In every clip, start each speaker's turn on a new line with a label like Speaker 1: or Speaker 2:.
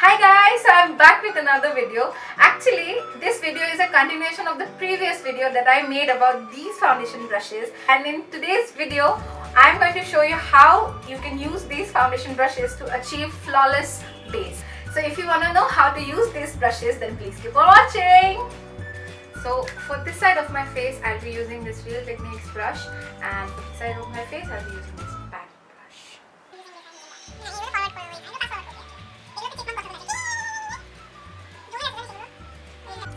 Speaker 1: Hi guys, so I'm back with another video. Actually, this video is a continuation of the previous video that I made about these foundation brushes, and in today's video I'm going to show you how you can use these foundation brushes to achieve flawless base. So if you want to know how to use these brushes, then please keep on watching. So for this side of my face I'll be using this Real Techniques brush, and for this side of my face I'll be using this Pat brush.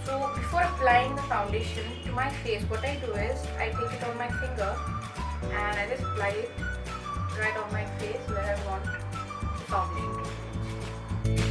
Speaker 1: So before applying the foundation to my face, what I do is I take it on my finger and I just apply it right on my face where I want the foundation to reach.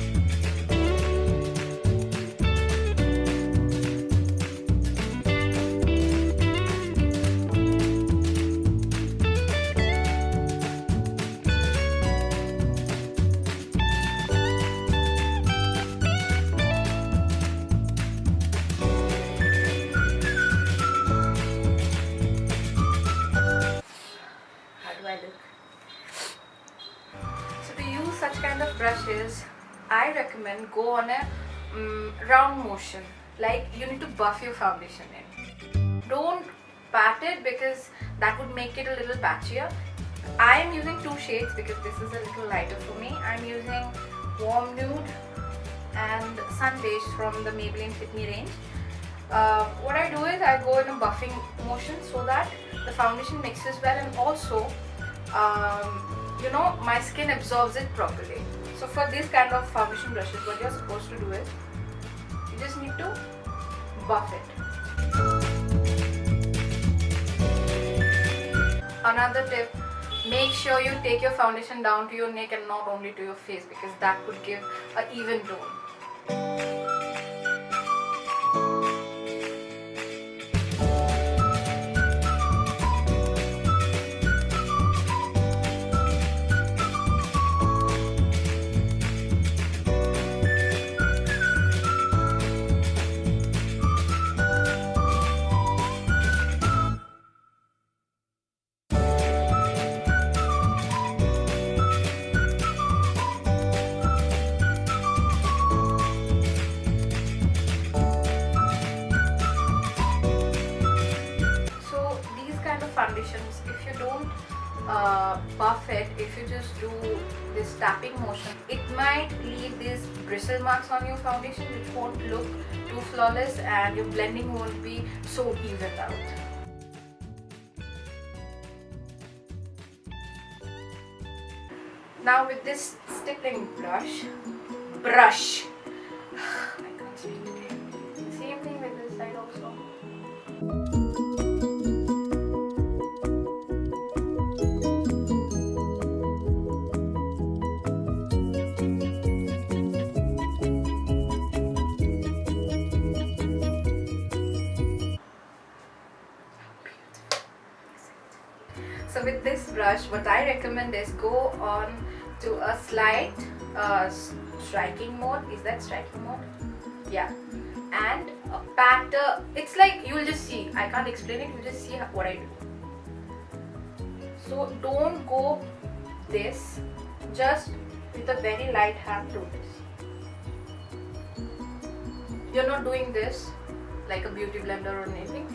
Speaker 1: So to use such kind of brushes, I recommend go on a round motion, like you need to buff your foundation in. Don't pat it because that would make it a little patchier. I am using two shades because this is a little lighter for me. I'm using Warm Nude and Sun Beige from the Maybelline Fit Me range. What I do is I go in a buffing motion so that the foundation mixes well, and also my skin absorbs it properly. So for this kind of foundation brushes, what you're supposed to do is you just need to buff it. Another tip, make sure you take your foundation down to your neck and not only to your face, because that could give an even tone. Foundations, if you don't buff it, if you just do this tapping motion, it might leave these bristle marks on your foundation which won't look too flawless, and your blending won't be so evened out. Now with this stippling brush, I can't speak today. Same thing with this side also. So with this brush, what I recommend is go on to a slight striking mode. Is that striking mode? Yeah. And pat. It's like you will just see. I can't explain it. You just see what I do. So don't go this. Just with a very light hand do this. You're not doing this like a beauty blender or anything.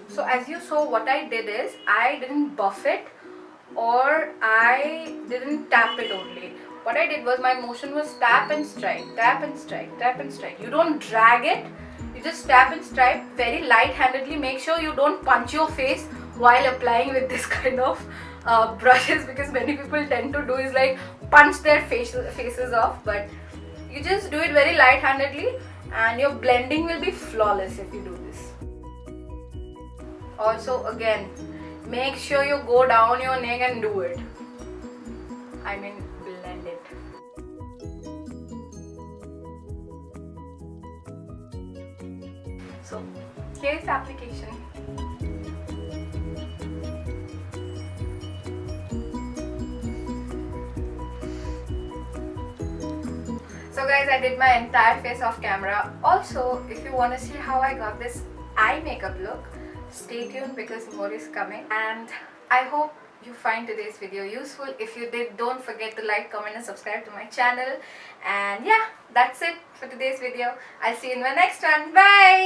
Speaker 1: So as you saw, what I did is I didn't buff it or I didn't tap it only. What I did was my motion was tap and strike, tap and strike, tap and strike. You don't drag it, you just tap and strike very light-handedly. Make sure you don't punch your face while applying with this kind of brushes, because many people tend to do is like punch their faces off, but you just do it very light-handedly and your blending will be flawless if you do this. Also, again, make sure you go down your neck and do it. I mean, blend it. So, here's the application. So guys, I did my entire face off camera. Also, if you want to see how I got this eye makeup look, stay tuned because more is coming. And I hope you find today's video useful. If you did, don't forget to like, comment and subscribe to my channel. And yeah, that's it for today's video. I'll see you in my next one. Bye.